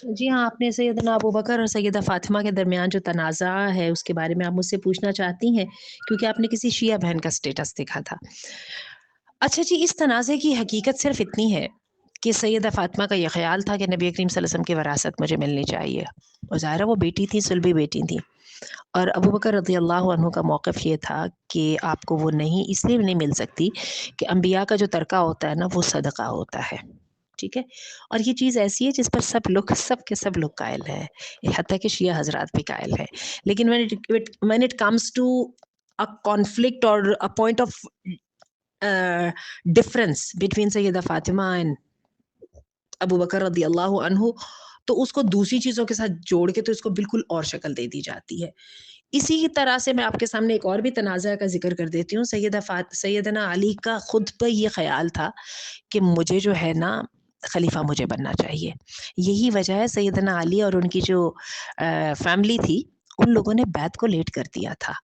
جی हाँ, आपने सैयदना अबू बकर और सैयदा फ़ातिमा के दरमियान जो तनाज़ा है, उसके बारे में आप मुझसे पूछना चाहती हैं, क्योंकि आपने किसी शिया बहन का स्टेटस देखा था। अच्छा जी, इस तनाज़े की हकीकत सिर्फ़ इतनी है कि सैयदा फ़ातिमा का ये ख़्याल था कि नबी करीम सल्लल्लाहु अलैहि वसल्लम की विरासत मुझे मिलनी चाहिए, और ज़ाहिर है वो बेटी थी, सुलभी बेटी थी। और अबू बकर रज़ियल्लाहु अन्हु का मौक़िफ़ ये था कि आपको वो नहीं इसलिए नहीं मिल सकती कि अंबिया का जो तरका होता है ना, वो सदका होता है। ठीक है? और ये चीज़ ऐसी है जिस पर सब के सब लोग कायल हैं, हत्ता कि शिया हज़रात भी कायल हैं। लेकिन when it comes to a conflict or a point of difference between Sayyida Fatima and Abu Bakr रज़ियल्लाहु अन्हु, तो उसको दूसरी चीज़ों के साथ जोड़ के तो इसको बिल्कुल और शक्ल दे दी जाती है। इसी की तरह से मैं आपके सामने एक और भी तनाज़ा का ज़िक्र कर देती हूँ। सैयदना अली का खुद पे ये ख़्याल था कि मुझे जो है ना, खलीफ़ा मुझे बनना चाहिए। यही वजह है सैयदना अली और उनकी जो फैमिली थी, उन लोगों ने बैत को लेट कर दिया था।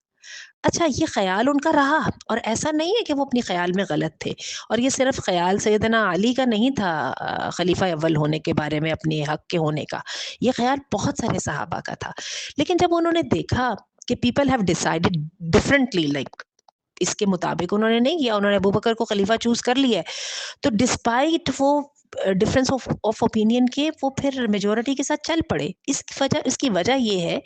अच्छा, ये ख़्याल उनका रहा, और ऐसा नहीं है कि वो अपने ख़्याल में गलत थे, और ये सिर्फ़ ख़्याल सैयदना अली का नहीं था, खलीफ़ा अव्वल होने के बारे में, अपने हक़ के होने का। ये ख़्याल बहुत सारे सहाबा का था। लेकिन जब उन्होंने देखा कि people have decided differently, like इसके मुताबिक उन्होंने नहीं किया, उन्होंने अबू बकर को खलीफ़ा चूज़ कर लिया है, तो डिस्पाइट वो डिफरेंस ऑफ ओपिनियन के, वो फिर मेजॉरिटी के साथ चल पड़े। इसकी वजह ये है,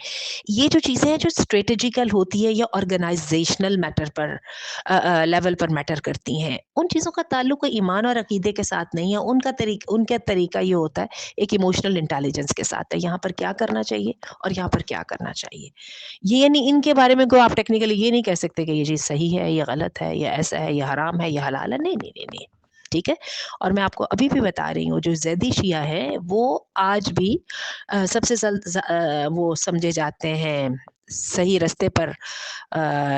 ये जो चीज़ें हैं जो स्ट्रेटेजिकल होती है या ऑर्गेनाइजेशनल मैटर पर लेवल पर मैटर करती हैं, उन चीज़ों का ताल्लुक ईमान और अकीदे के साथ नहीं है। उनका तरीका ये होता है, एक इमोशनल इंटेलिजेंस के साथ है, यहाँ पर क्या करना चाहिए और यहाँ पर क्या करना चाहिए। ये यानी इनके बारे में कोई आप टेक्निकली ये नहीं कह सकते कि ये चीज़ सही है, ये गलत है, ये ऐसा है, ये हराम है, ये हलाल है। नहीं, नहीं, नहीं, नहीं। ठीक है? और मैं आपको अभी भी बता रही हूँ, जो ज़ैदी शिया है, वो आज भी सबसे वो समझे जाते हैं सही रास्ते पर,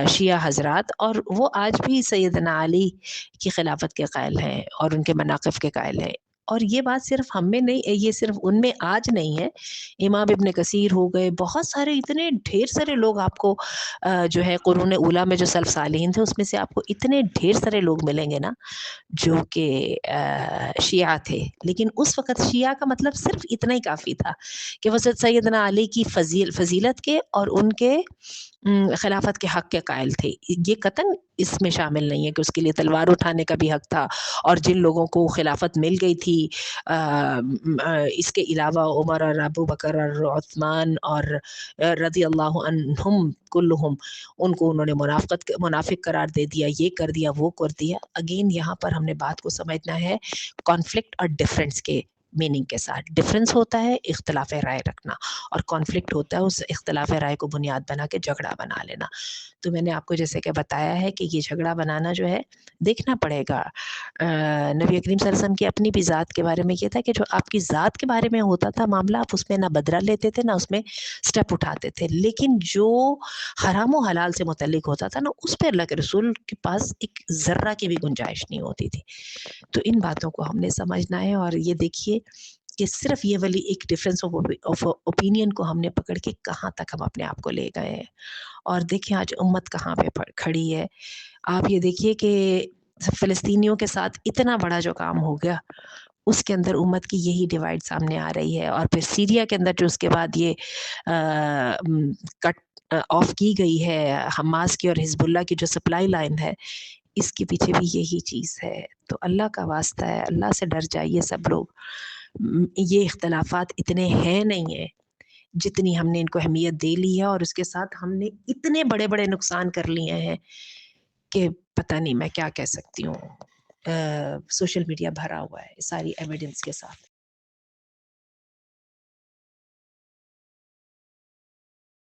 शिया हज़रात, और वो आज भी सैयदना अली की खिलाफत के कायल हैं और उनके मनाक़िब के कायल हैं। और ये बात सिर्फ़ हम में नहीं, ये सिर्फ़ उनमें आज नहीं है। इमाम इब्न कसीर हो गए, बहुत सारे, इतने ढेर सारे लोग आपको जो है कुरून ऊला में जो सल्फ़ सालिहीन थे, उसमें से आपको इतने ढेर सारे लोग मिलेंगे ना, जो कि शिया थे। लेकिन उस वक़्त शिया का मतलब सिर्फ़ इतना ही काफ़ी था कि वो सैयदना अली की फ़ज़ीलत के और उनके खिलाफत के हक़ के कायल थे। ये कतई इसमें शामिल नहीं है कि उसके लिए तलवार उठाने का भी हक़ था, और जिन लोगों को खिलाफत मिल गई थी, इसके अलावा उमर और अबू बकर और उस्मान और रज़ियल्लाहु अन्हुम कुल्लुहुम, उनको उन्होंने मुनाफ़िक करार दे दिया, ये कर दिया, वो कर दिया। अगेन यहाँ पर हमने बात को समझना है कॉन्फ्लिक्ट और डिफरेंस के मीनिंग के साथ। डिफरेंस होता है इख्तिलाफ़ राय रखना, और कॉन्फ्लिक्ट होता है उस इख्तिलाफ़ राय को बुनियाद बना के झगड़ा बना लेना। तो मैंने आपको जैसे कि बताया है कि ये झगड़ा बनाना जो है, देखना पड़ेगा। नबी करीम सल्लल्लाहु अलैहि वसल्लम की अपनी भी ज़ात के बारे में ये था कि जो आपकी ज़ात के बारे में होता था मामला, आप उसमें ना बदला लेते थे, ना उसमें स्टेप उठाते थे। लेकिन जो हराम व हलाल से मुतल्लिक होता था ना, उस पे अल्लाह के रसूल के पास एक ज़र्रा की भी गुंजाइश नहीं होती थी। तो इन बातों को हमने समझना है, और ये देखिए कि सिर्फ़ ये वाली एक डिफरेंस ऑफ ओपिनियन को हमने पकड़ के कहाँ तक हम अपने आप को ले गए हैं। और देखिए आज उम्मत कहाँ पे खड़ी है। आप ये देखिए कि फ़लस्तीनियों के साथ इतना बड़ा जो काम हो गया, उसके अंदर उम्मत की यही डिवाइड सामने आ रही है, और फिर सीरिया के अंदर जो उसके बाद ये कट ऑफ की गई है, हमास की और हिज़्बुल्लाह की जो सप्लाई लाइन है, इसके पीछे भी यही चीज़ है। तो अल्लाह का वास्ता है, अल्लाह से डर जाइए सब लोग। ये इख्तिलाफ़ात इतने हैं नहीं है, जितनी हमने इनको अहमियत दे ली है, और उसके साथ हमने इतने बड़े-बड़े नुकसान कर लिए हैं कि पता नहीं मैं क्या कह सकती हूँ। सोशल मीडिया भरा हुआ है सारी एविडेंस के साथ।